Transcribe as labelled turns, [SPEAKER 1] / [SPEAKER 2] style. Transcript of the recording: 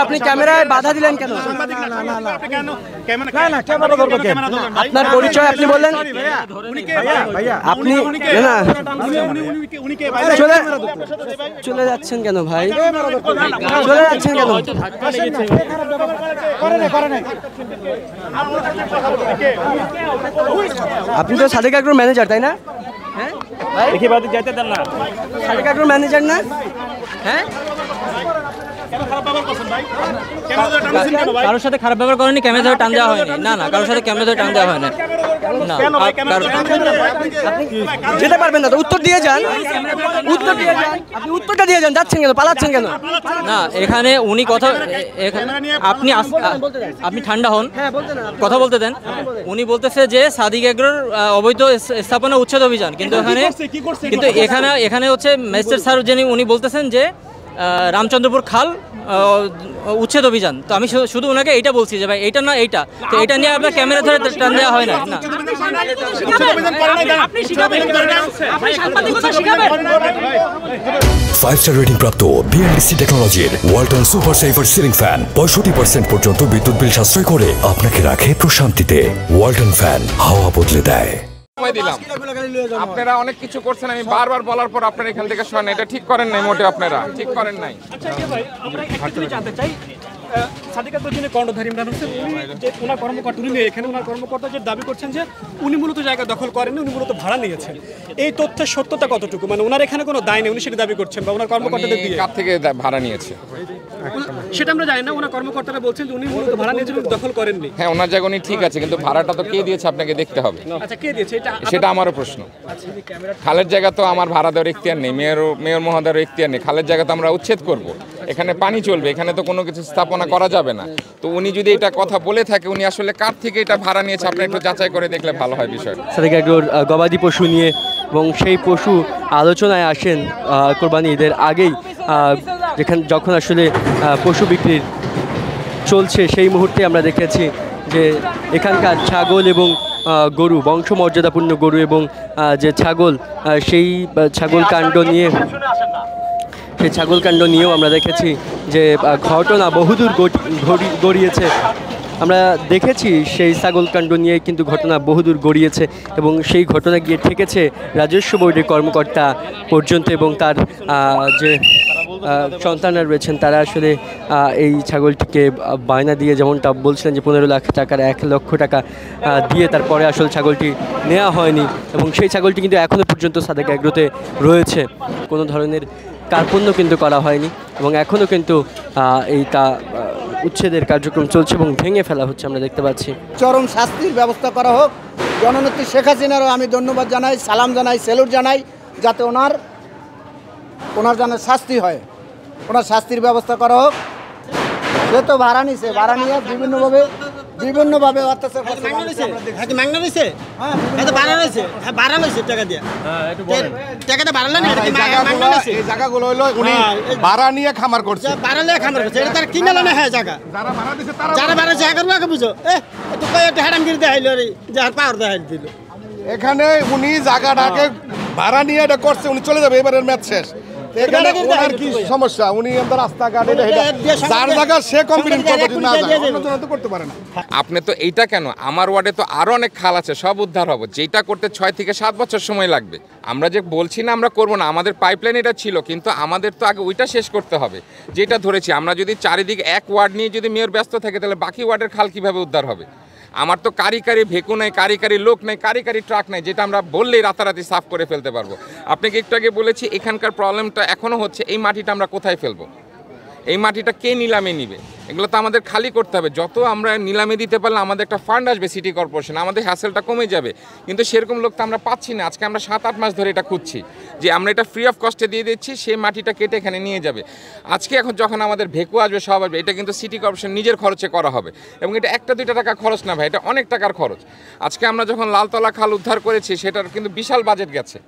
[SPEAKER 1] আপনি ক্যামেরায় বাধা দিলেন কেন? আপনার পরিচয় আপনি বললেন, আপনি চলে যাচ্ছেন কেন ভাই? চলে যাচ্ছেন কেন? আপনি তো সাদেক এগ্রোর ম্যানেজার, তাই না? হ্যাঁ, সাদেক এগ্রোর ম্যানেজার না? হ্যাঁ,
[SPEAKER 2] কারোর সাথে খারাপ ব্যবহার করেনি, ক্যামেরা ধরে টান দেওয়া হয়নি। না না, কারোর সাথে ক্যামেরা ধরে টান দেওয়া হয় না।
[SPEAKER 1] যেতে পারবেন না তো, উত্তর দিয়ে যান, উত্তর দিয়ে যান। আপনি উত্তরটা দিয়ে যান, যাচ্ছেন কেন, পালাচ্ছেন কেন?
[SPEAKER 2] না, এখানে উনি কথা, আপনি ঠান্ডা হন, কথা বলতে দেন। উনি বলতেছে যে সাদিক এগ্রোর অবৈধ স্থাপনা উচ্ছেদ অভিযান, কিন্তু এখানে হচ্ছে ম্যাজিস্ট্রেট স্যার যিনি উনি বলতেছেন যে রামচন্দ্রপুর খাল উচ্ছেদ অভিযান। তো আমি শুধু ওনাকে এইটা বলছি যে ভাই এইটা না এইটা, তো এটা নিয়ে আপনার ক্যামেরা ধরে টান দেওয়া হয় না।
[SPEAKER 3] 5-star রেটিং প্রাপ্ত বিএনডিসি টেকনোলজির Walton super saver ceiling fan 65% পর্যন্ত বিদ্যুৎ বিল সাশ্রয় করে আপনাকে রাখে প্রশান্তিতে। ওয়ালটন ফ্যান হাওয়া বদলে দেয়।
[SPEAKER 4] আপনারা অনেক কিছু করছেন, আমি বারবার বলার পর আপনারা এখান থেকে শোনেন, এটা ঠিক করেন নাই, মোটে আপনারা ঠিক করেন নাই।
[SPEAKER 5] সাদিক এগ্রোর যিনি কর্ণধারী ইমরান হোসেন, উনি যে ওনার কর্মকর্তা, উনি এখানে ওনার কর্মকর্তা যে দাবি করছেন যে উনি মূলত জায়গা দখল করেননি, উনি মূলত ভাড়া নিয়েছেন। এই তথ্যের সত্যতা কতটুকু? মানে ওনার এখানে কোনো দায় নেই, উনি সেটা দাবি করছেন, বা ওনার কর্মকর্তাদের দিয়ে
[SPEAKER 4] কার থেকে ভাড়া নিয়েছে
[SPEAKER 5] সেটা আমরা জানি না। ওনার কর্মকর্তারা বলছেন যে উনি মূলত ভাড়া নিয়েছেন, দখল করেননি।
[SPEAKER 4] হ্যাঁ, ওনার জায়গা উনি ঠিক আছে, কিন্তু ভাড়াটা তো কে দিয়েছে আপনাকে দেখতে হবে।
[SPEAKER 5] আচ্ছা, কে দিয়েছে
[SPEAKER 4] সেটা আমারও প্রশ্ন। খালের জায়গা তো আমার ভাড়া দেওয়ার এখতিয়ার নেই, মেয়র মহোদয়ের এখতিয়ার নেই। খালের জায়গা তো আমরা উচ্ছেদ করব, এখানে পানি চলবে, এখানে তো কোনো কিছু স্থাপনা করা যাবে না। তো উনি যদি এটা কথা বলে থাকে, উনি আসলে কার থেকে এটা ভাড়া নিয়েছে আপনি একটু যাচাই করে দেখলে ভালো হয় বিষয়।
[SPEAKER 1] সাদেক এগ্রোর গবাদি পশু নিয়ে, এবং সেই পশু আলোচনায় আসেন কোরবানি ঈদের আগেই, যখন আসলে পশু বিক্রির চলছে সেই মুহূর্তে আমরা দেখেছি যে এখানকার ছাগল এবং গরু, বংশমর্যাদাপূর্ণ গরু এবং যে ছাগল, সেই ছাগল কাণ্ড নিয়েও আমরা দেখেছি যে ঘটনা বহুদূর গড়িয়েছে। আমরা দেখেছি সেই ছাগল কাণ্ড নিয়ে কিন্তু ঘটনা বহুদূর গড়িয়েছে, এবং সেই ঘটনা গিয়ে ঠেকেছে রাজস্ব বোর্ডের কর্মকর্তা পর্যন্ত, এবং তার যে সন্তানরা রয়েছেন তারা আসলে এই ছাগলটিকে বায়না দিয়ে, যেমনটা বলছিলেন যে 15 লাখ টাকার 1 লক্ষ টাকা দিয়ে তারপরে আসলে ছাগলটি নেওয়া হয়নি, এবং সেই ছাগলটি কিন্তু এখনও পর্যন্ত সাদেক এগ্রোতে রয়েছে। কোনো ধরনের কার্পণ্য কিন্তু করা হয়নি, এবং এখনও কিন্তু এইটা উচ্ছেদের কার্যক্রম চলছে এবং ভেঙে ফেলা হচ্ছে, আমরা দেখতে পাচ্ছি।
[SPEAKER 6] চরম শাস্তির ব্যবস্থা করা হোক। জননেত্রী শেখ হাসিনারও আমি ধন্যবাদ জানাই, সালাম জানাই, স্যালুট জানাই, যাতে ওনার যেন শাস্তি হয়, ওনার শাস্তির ব্যবস্থা করা হোক। সে তো ভাড়া নিছে, ভাড়া নিয়ে বিভিন্নভাবে অত্যাচার করছে।
[SPEAKER 7] জায়গাগুলো হলো উনি ভাড়া নিয়ে খামার করছে, এখানে উনি জায়গাটাকে ভাড়া নিয়ে এটা করছে, উনি চলে যাবে, এবারের ম্যাচ শেষ। এখানে ওনার কি সমস্যা? উনি আমাদের রাস্তাঘাট যার জায়গা সে কমপ্লেইন করবে, না যায় তো করতে পারে না।
[SPEAKER 4] আপনি তো এইটা কেন, আমার ওয়ার্ডে তো আরো অনেক খাল আছে, সব উদ্ধার হবে। যেটা করতে 6 থেকে 7 বছর সময় লাগবে। আমরা যে বলছি না আমরা করবো না, আমাদের পাইপলাইন এটা ছিল, কিন্তু আমাদের তো আগে ওইটা শেষ করতে হবে যেটা ধরেছি। আমরা যদি চারিদিকে এক ওয়ার্ড নিয়ে যদি মেয়র ব্যস্ত থাকে, তাহলে বাকি ওয়ার্ডের খাল কিভাবে উদ্ধার হবে? আমার তো কারিকারি ভেকু নাই, কারিকারি লোক নাই, কারিকারি ট্রাক নাই, যেটা আমরা বললেই রাতারাতি সাফ করে ফেলতে পারবো। আপনাকে একটু আগে বলেছি এখানকার প্রবলেমটা এখনও হচ্ছে, এই মাটিটা আমরা কোথায় ফেলবো? এই মাটিটা কে নিলামে নিবে? এগুলো তো আমাদের খালি করতে হবে। যত আমরা নিলামে দিতে পারলে আমাদের একটা ফান্ড আসবে সিটি কর্পোরেশন, আমাদের হ্যাসেলটা কমে যাবে। কিন্তু সেরকম লোক তো আমরা পাচ্ছি না। আজকে আমরা 7-8 মাস ধরে এটা খুঁজছি যে আমরা এটা ফ্রি অফ কস্টে দিয়ে দিচ্ছি, সেই মাটিটা কেটে এখানে নিয়ে যাবে। আজকে এখন যখন আমাদের ভেকু আসবে, সব আসবে, এটা কিন্তু সিটি কর্পোরেশন নিজের খরচে করা হবে, এবং এটা 1-2 টাকা খরচ না ভাই, এটা অনেক টাকার খরচ। আজকে আমরা যখন লালতলা খাল উদ্ধার করেছি, সেটার কিন্তু বিশাল বাজেট গেছে।